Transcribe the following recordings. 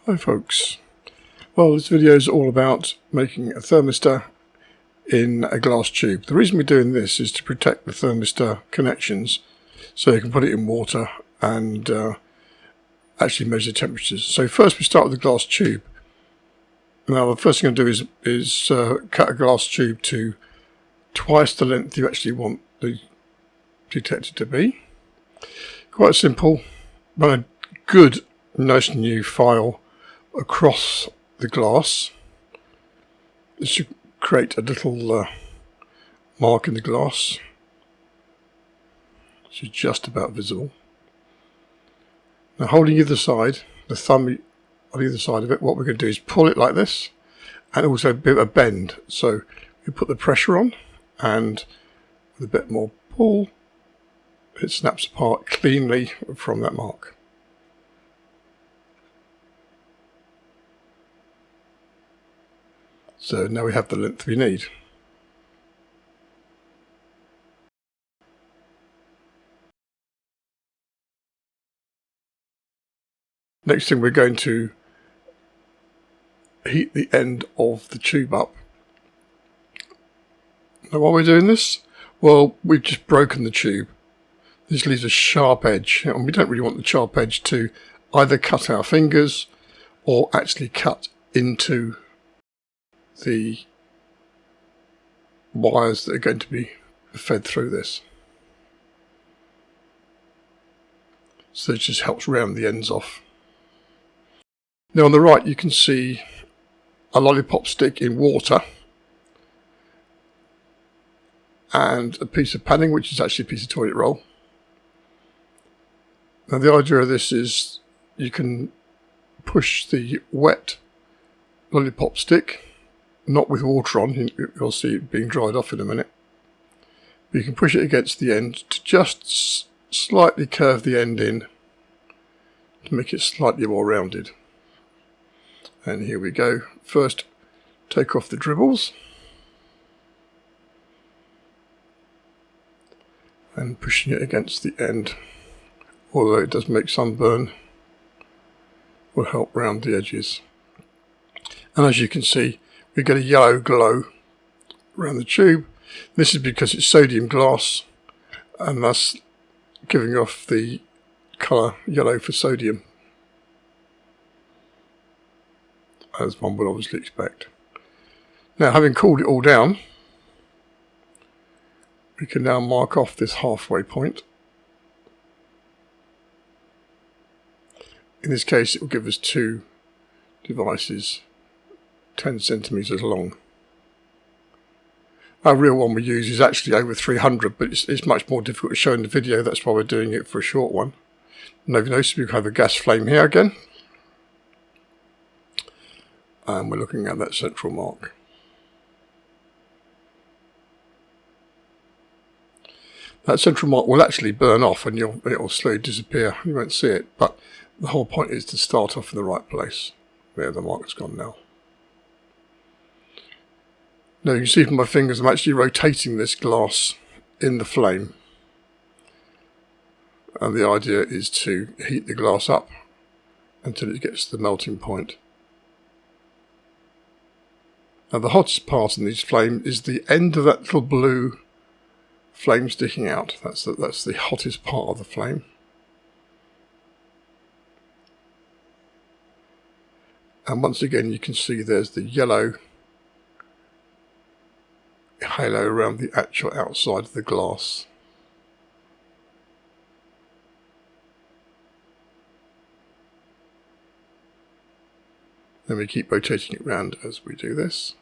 Hi folks. Well, this video is all about making a thermistor in a glass tube. The reason we're doing this is to protect the thermistor connections so you can put it in water and actually measure temperatures. So first we start with the glass tube. Now the first thing I'm going to do is cut a glass tube to twice the length you actually want the detector to be. Quite simple. Run a good, nice new file across the glass. This should create a little mark in the glass, which is just about visible. Now holding either side, the thumb on either side of it, what we're going to do is pull it like this and also a bit of a bend. So we put the pressure on and with a bit more pull it snaps apart cleanly from that mark. So now we have the length we need. Next thing, we're going to heat the end of the tube up. Now while we're doing this, well, we've just broken the tube. This leaves a sharp edge, and we don't really want the sharp edge to either cut our fingers or actually cut into the wires that are going to be fed through this. So it just helps round the ends off. Now on the right you can see a lollipop stick in water and a piece of padding, which is actually a piece of toilet roll. Now the idea of this is you can push the wet lollipop stick, not with water on, you'll see it being dried off in a minute. But you can push it against the end to just slightly curve the end in to make it slightly more rounded. And here we go. First, take off the dribbles and pushing it against the end, although it does make some burn, will help round the edges. And as you can see, we get a yellow glow around the tube. This is because it's sodium glass and thus giving off the colour yellow for sodium, as one would obviously expect. Now, having cooled it all down, we can now mark off this halfway point. In this case, it will give us two devices 10 centimeters long. Our real one we use is actually over 300, but it's much more difficult to show in the video. That's why we're doing it for a short one. Now if you notice, we have a gas flame here again, and we're looking at that central mark. That central mark will actually burn off and it will slowly disappear. You won't see it, but the whole point is to start off in the right place. There, the mark's gone now. Now you can see from my fingers I'm actually rotating this glass in the flame. And the idea is to heat the glass up until it gets to the melting point. Now the hottest part in these flames is the end of that little blue flame sticking out. That's the hottest part of the flame. And once again you can see there's the yellow halo around the actual outside of the glass. Then we keep rotating it round as we do this,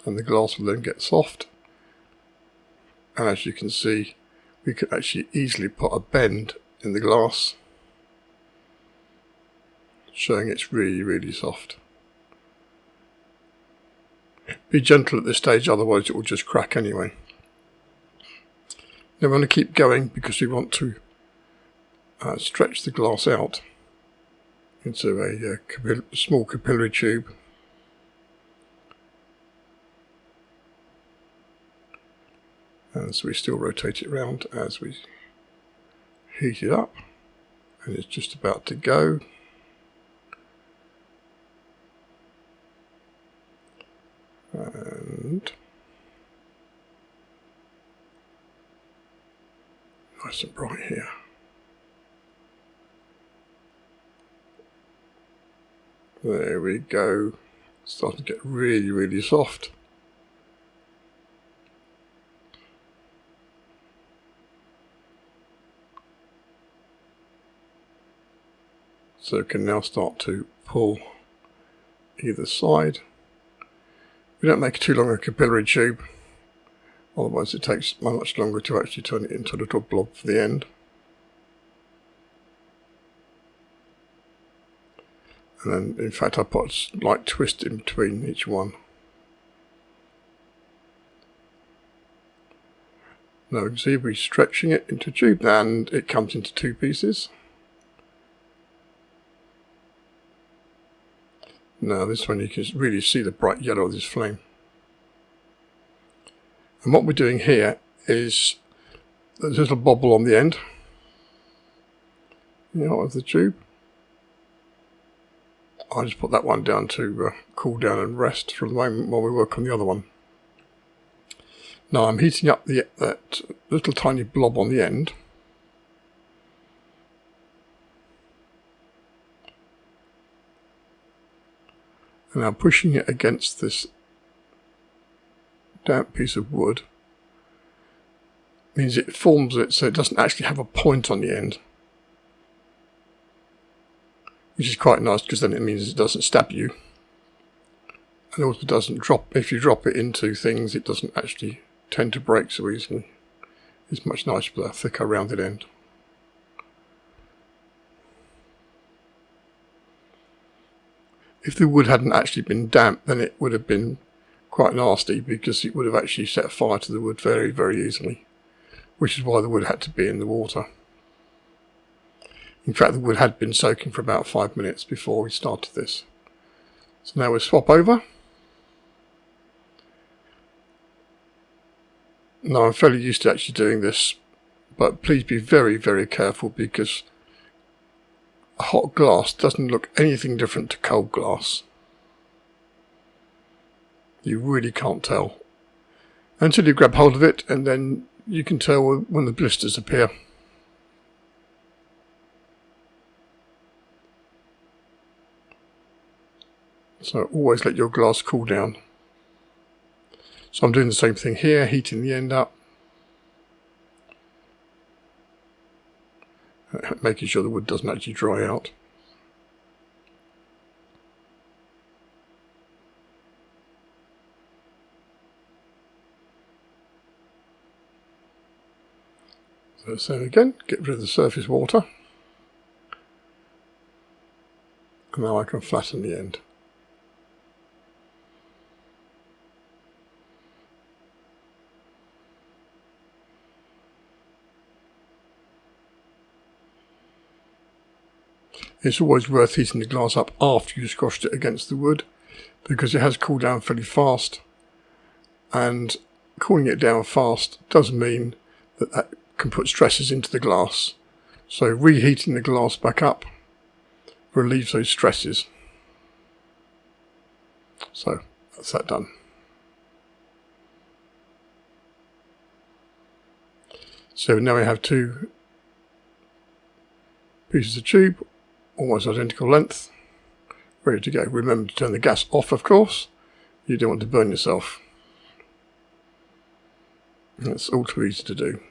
and the glass will then get soft, and as you can see we can actually easily put a bend in the glass, showing it's really soft. Be gentle at this stage, otherwise it will just crack anyway. Now we want to keep going because we want to stretch the glass out into a small capillary tube. And so we still rotate it around as we heat it up and it's just about to go. And nice and bright here. There we go. It's starting to get really, really soft. So it can now start to pull either side. We don't make too long a capillary tube, otherwise it takes much longer to actually turn it into a little blob for the end. And then in fact I put a slight twist in between each one. Now you can see we're stretching it into a tube and it comes into two pieces. Now this one you can really see the bright yellow of this flame. And what we're doing here is there's a little bobble on the end, of the tube. I just put that one down to cool down and rest for the moment while we work on the other one. Now I'm heating up that little tiny blob on the end. And I'm pushing it against this damp piece of wood. Means it forms it so it doesn't actually have a point on the end. Which is quite nice because then it means it doesn't stab you. And also doesn't drop, if you drop it into things, it doesn't actually tend to break so easily. It's much nicer with a thicker rounded end. If the wood hadn't actually been damp, then it would have been quite nasty because it would have actually set fire to the wood very, very easily, which is why the wood had to be in the water. In fact, the wood had been soaking for about 5 minutes before we started this. So now we'll swap over. Now I'm fairly used to actually doing this, but please be very, very careful because hot glass doesn't look anything different to cold glass. You really can't tell until you grab hold of it, and then you can tell when the blisters appear. So always let your glass cool down. So I'm doing the same thing here, heating the end up, making sure the wood doesn't actually dry out. So same again, get rid of the surface water. And now I can flatten the end. It's always worth heating the glass up after you've squashed it against the wood because it has cooled down fairly fast, and cooling it down fast does mean that that can put stresses into the glass. So reheating the glass back up relieves those stresses. So that's that done. So now we have two pieces of tube, almost identical length, ready to go. Remember to turn the gas off, of course. You don't want to burn yourself. That's all too easy to do.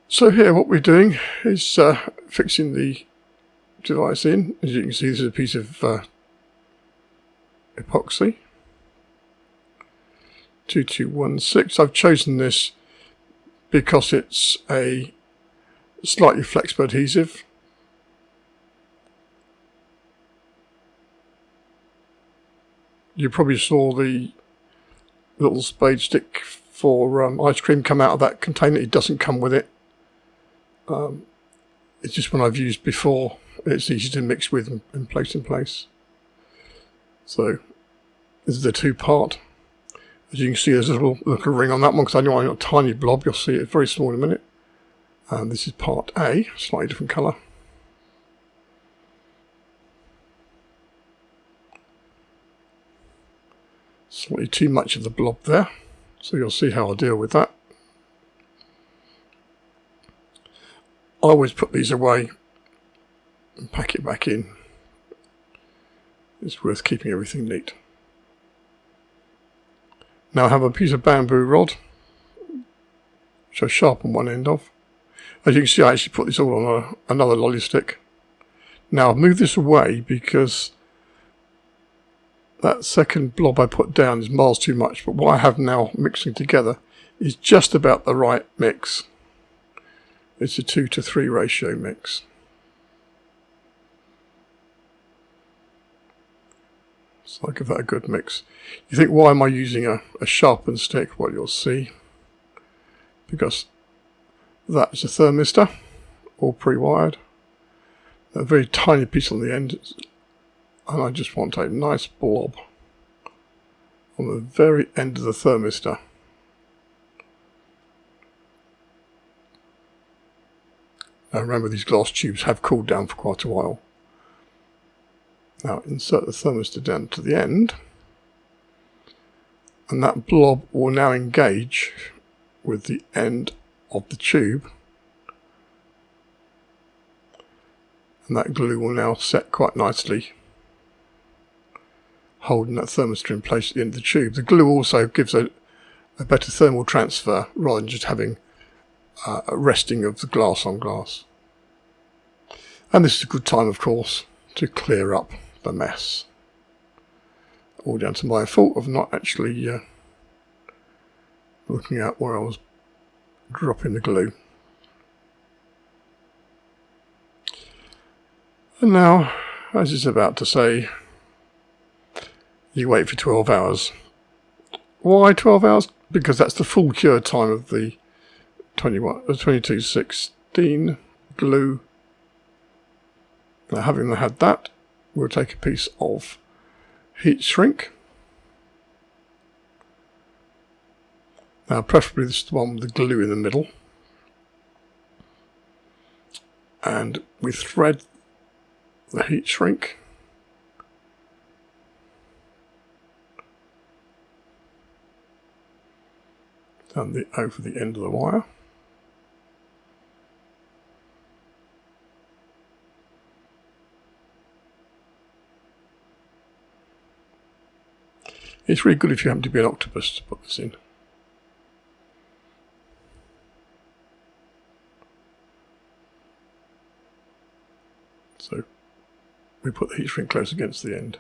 So here what we're doing is fixing the device in. As you can see, this is a piece of epoxy. 2216. I've chosen this because it's a slightly flexible adhesive. You probably saw the little spade stick for ice cream come out of that container. It doesn't come with it. It's just one I've used before. It's easy to mix with and place in place. So this is the two-part As you can see, there's a little ring on that one because I know I've got a tiny blob. You'll see it very small in a minute. And this is part A, slightly different colour. Slightly too much of the blob there, so you'll see how I deal with that. I always put these away and pack it back in. It's worth keeping everything neat. Now I have a piece of bamboo rod, which I sharpen one end of. As you can see, I actually put this all on another lolly stick. Now I've moved this away because that second blob I put down is miles too much, but what I have now mixing together is just about the right mix. It's a 2:3 ratio mix. So I'll give that a good mix. You think, why am I using a sharpened stick? Well, you'll see. Because that is a thermistor, all pre-wired. A very tiny piece on the end. And I just want a nice blob on the very end of the thermistor. Now remember, these glass tubes have cooled down for quite a while. Now insert the thermistor down to the end, and that blob will now engage with the end of the tube, and that glue will now set quite nicely, holding that thermistor in place at the end of the tube. The glue also gives a better thermal transfer rather than just having a resting of the glass on glass. And this is a good time, of course, to clear up the mess. All down to my fault of not actually looking at where I was dropping the glue. And now, as it's about to say, you wait for 12 hours. Why 12 hours? Because that's the full cure time of the 2216 glue. Now, having had that, we'll take a piece of heat shrink. Now, preferably this is the one with the glue in the middle. And we thread the heat shrink down over the end of the wire. It's really good if you happen to be an octopus to put this in. So we put the heat shrink close against the end.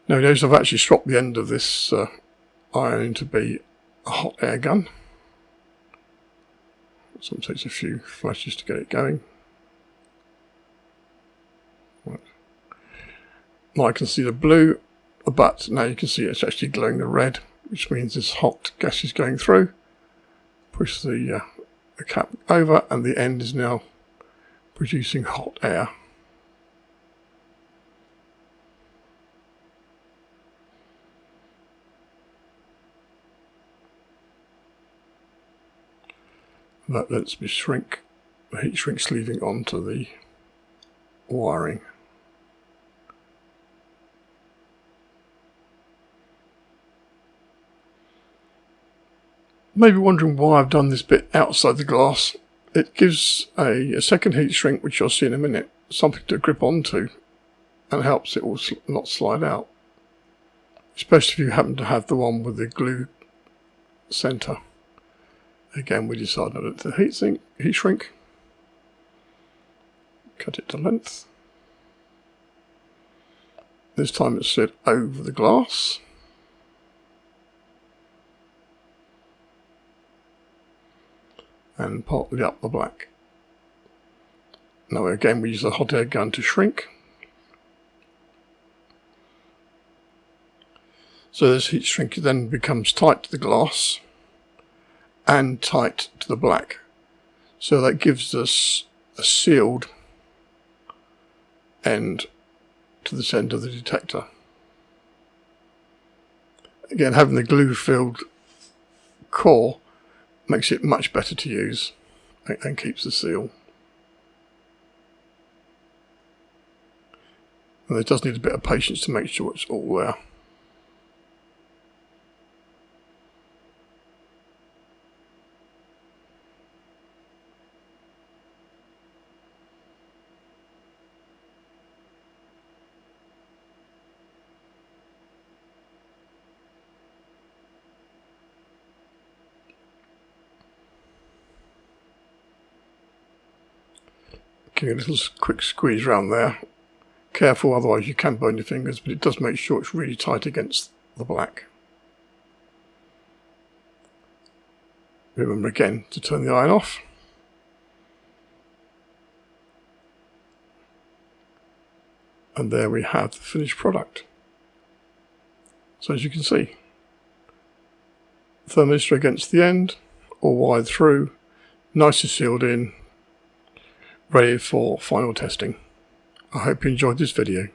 Now notice I've actually swapped the end of this iron to be a hot air gun. Sometimes takes a few flashes to get it going. Right. Now I can see the blue, but now you can see it's actually glowing the red, which means this hot gas is going through. Push the cap over, and the end is now producing hot air. That lets me shrink the heat shrink sleeving onto the wiring. Maybe wondering why I've done this bit outside the glass. It gives a second heat shrink, which you'll see in a minute, something to grip onto, and helps it all not slide out. Especially if you happen to have the one with the glue centre. Again, we decided on the heat shrink. Cut it to length. This time it's slid over the glass. And partly up the black. Now again we use the hot air gun to shrink. So this heat shrink then becomes tight to the glass and tight to the black. So that gives us a sealed end to this end of the detector. Again, having the glue-filled core makes it much better to use and keeps the seal. And it does need a bit of patience to make sure it's all there. Give it a little quick squeeze around there. Careful, otherwise you can burn your fingers, but it does make sure it's really tight against the black. Remember again to turn the iron off. And there we have the finished product. So as you can see, thermistor against the end, all wired through, nicely sealed in, ready for final testing. I hope you enjoyed this video.